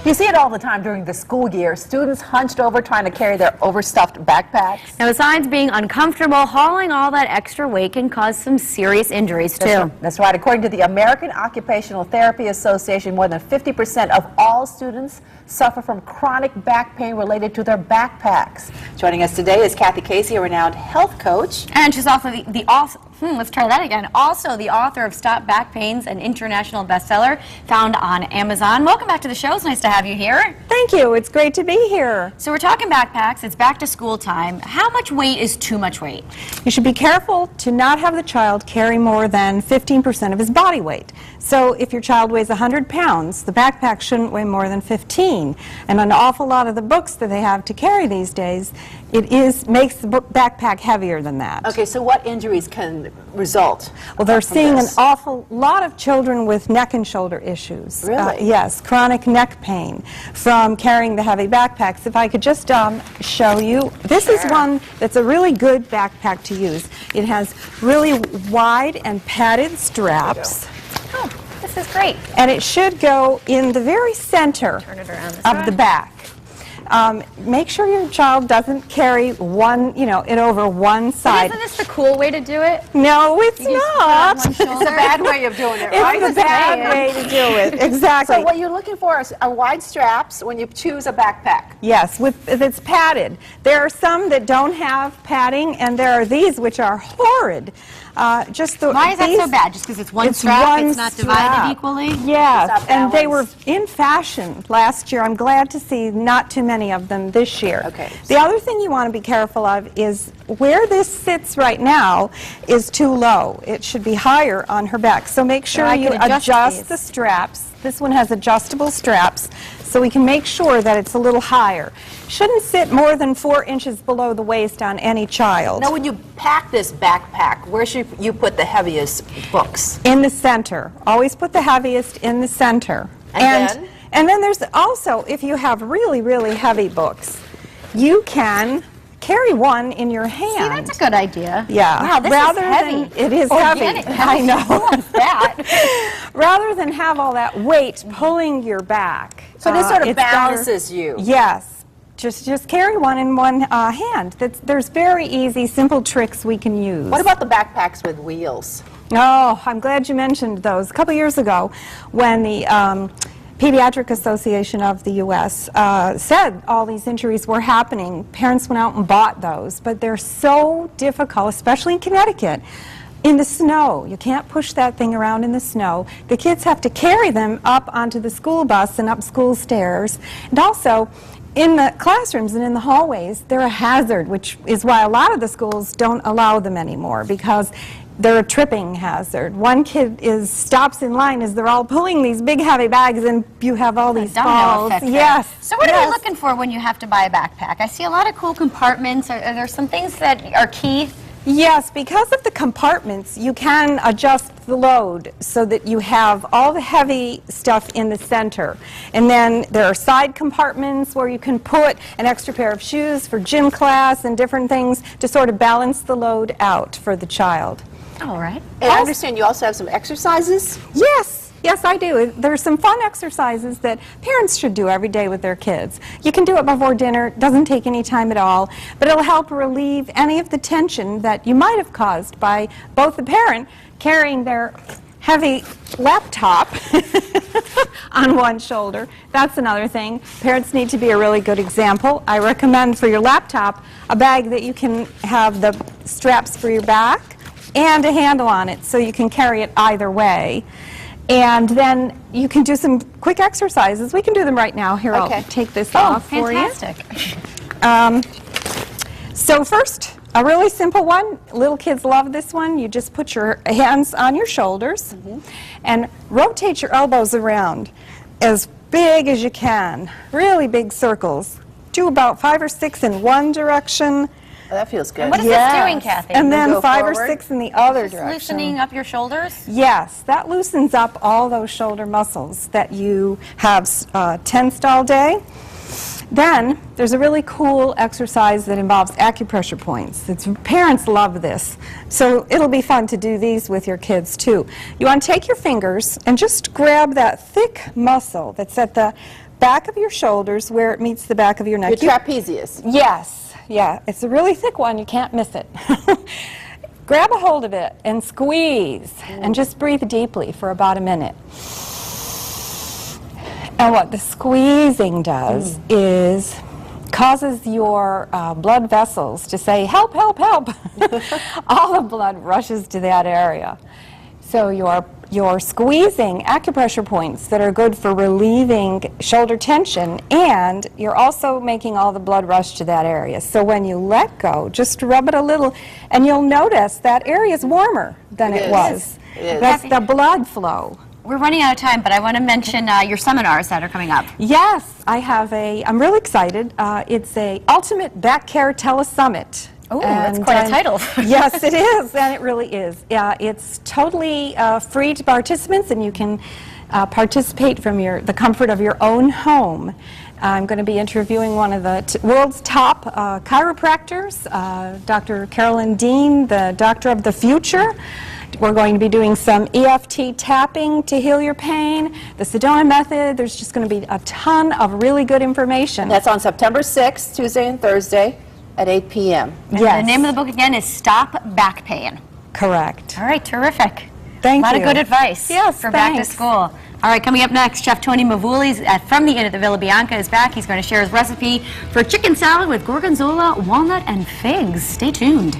You see it all the time during the school year. Students hunched over trying to carry their overstuffed backpacks. Now, besides being uncomfortable, hauling all that extra weight can cause some serious injuries, too. That's right. According to the American Occupational Therapy Association, more than 50% of all students suffer from chronic back pain related to their backpacks. Joining us today is Kathy Casey, a renowned health coach. And she's also the author, let's try that again, also the author of Stop Back Pains, an international bestseller found on Amazon. Welcome back to the show. It's nice to have you here. Thank you. It's great to be here. So we're talking backpacks. It's back to school time. How much weight is too much weight? You should be careful to not have the child carry more than 15% of his body weight. So if your child weighs 100 pounds, the backpack shouldn't weigh more than 15. And an awful lot of the books that they have to carry these days, makes the backpack heavier than that. Okay, so what injuries can result? Well, they're seeing this? an awful lot of children with neck and shoulder issues. Really? Yes, chronic neck pain from carrying the heavy backpacks. If I could just show you, this is one that's a really good backpack to use. It has really wide and padded straps. Oh, this is great. And it should go in the very center Turn it around this of way. the back. Make sure your child doesn't carry it over one side. Isn't this the cool way to do it? No, it's not. It's a bad way of doing it, right? It's a bad way to do it. Exactly. So what you're looking for are wide straps when you choose a backpack. Yes, if it's padded. There are some that don't have padding, and there are these which are horrid. Why is that so bad? Just because it's one strap, it's not divided equally? Yes, and they were balanced. in fashion last year. I'm glad to see not too many of them this year. Okay. The other thing you want to be careful of is where this sits right now is too low. It should be higher on her back. So make sure you adjust the straps. This one has adjustable straps, so we can make sure that it's a little higher. Shouldn't sit more than 4 inches below the waist on any child. Now, when you pack this backpack, where should you put the heaviest books? In the center. Always put the heaviest in the center. And then there's also, if you have really, really heavy books, you can carry one in your hand. See, that's a good idea. Yeah. Wow, this is heavy. It is Organic. heavy. I know. Who wants that? Rather than have all that weight pulling your back. So this sort of it's better- balances you. Yes. Just carry one in one hand. There's very easy, simple tricks we can use. What about the backpacks with wheels? Oh, I'm glad you mentioned those. A couple years ago, when the Pediatric Association of the U.S. Said all these injuries were happening, parents went out and bought those, but they're so difficult, especially in Connecticut. In the snow, you can't push that thing around in the snow. The kids have to carry them up onto the school bus and up school stairs. And also, in the classrooms and in the hallways, they're a hazard, which is why a lot of the schools don't allow them anymore, because they're a tripping hazard. One kid stops in line as they're all pulling these big heavy bags, and you have all these falls. Yes. So what are we looking for when you have to buy a backpack? I see a lot of cool compartments. Are there some things that are key? Yes, because of the compartments, you can adjust the load so that you have all the heavy stuff in the center. And then there are side compartments where you can put an extra pair of shoes for gym class and different things to sort of balance the load out for the child. All right. And I understand you also have some exercises? Yes. Yes, I do. There's some fun exercises that parents should do every day with their kids. You can do it before dinner. It doesn't take any time at all, but it'll help relieve any of the tension that you might have caused by both the parent carrying their heavy laptop on one shoulder. That's another thing. Parents need to be a really good example. I recommend for your laptop a bag that you can have the straps for your back and a handle on it so you can carry it either way. And then you can do some quick exercises. We can do them right now. Here, Okay. I'll take this off for you. Fantastic. So first, a really simple one. Little kids love this one. You just put your hands on your shoulders and rotate your elbows around as big as you can. Really big circles. Do about 5 or 6 in one direction. Oh, that feels good. What is this doing, Kathy? And then go 5 or forward. 6 in the other Just direction. loosening up your shoulders? Yes, that loosens up all those shoulder muscles that you have tensed all day. Then there's a really cool exercise that involves acupressure points. Parents love this, so it'll be fun to do these with your kids too. You want to take your fingers and just grab that thick muscle that's at the back of your shoulders where it meets the back of your neck. Your trapezius. Yes, yeah, it's a really thick one, you can't miss it. Grab a hold of it and squeeze, and just breathe deeply for about a minute. And what the squeezing does is causes your blood vessels to say, help, help, help. All the blood rushes to that area. So you're squeezing acupressure points that are good for relieving shoulder tension, and you're also making all the blood rush to that area. So when you let go, just rub it a little, and you'll notice that area is warmer than it was. It is. That's the blood flow. We're running out of time, but I want to mention your seminars that are coming up. Yes, I'm really excited. It's a Ultimate Back Care Telesummit. Oh, that's quite a title. Yes, it is, and it really is. It's totally free to participants, and you can participate from the comfort of your own home. I'm going to be interviewing one of the world's top chiropractors, Dr. Carolyn Dean, the doctor of the future. We're going to be doing some EFT tapping to heal your pain, the Sedona method. There's just going to be a ton of really good information. That's on September 6th, Tuesday and Thursday at 8 p.m. And Yes. the name of the book again is Stop Back Pain. Correct. All right, terrific. Thank A lot you. of good advice Yes, for back to thanks. school. All right, coming up next, Chef Tony Mavuli from the Inn at the Villa Bianca is back. He's going to share his recipe for chicken salad with gorgonzola, walnut, and figs. Stay tuned.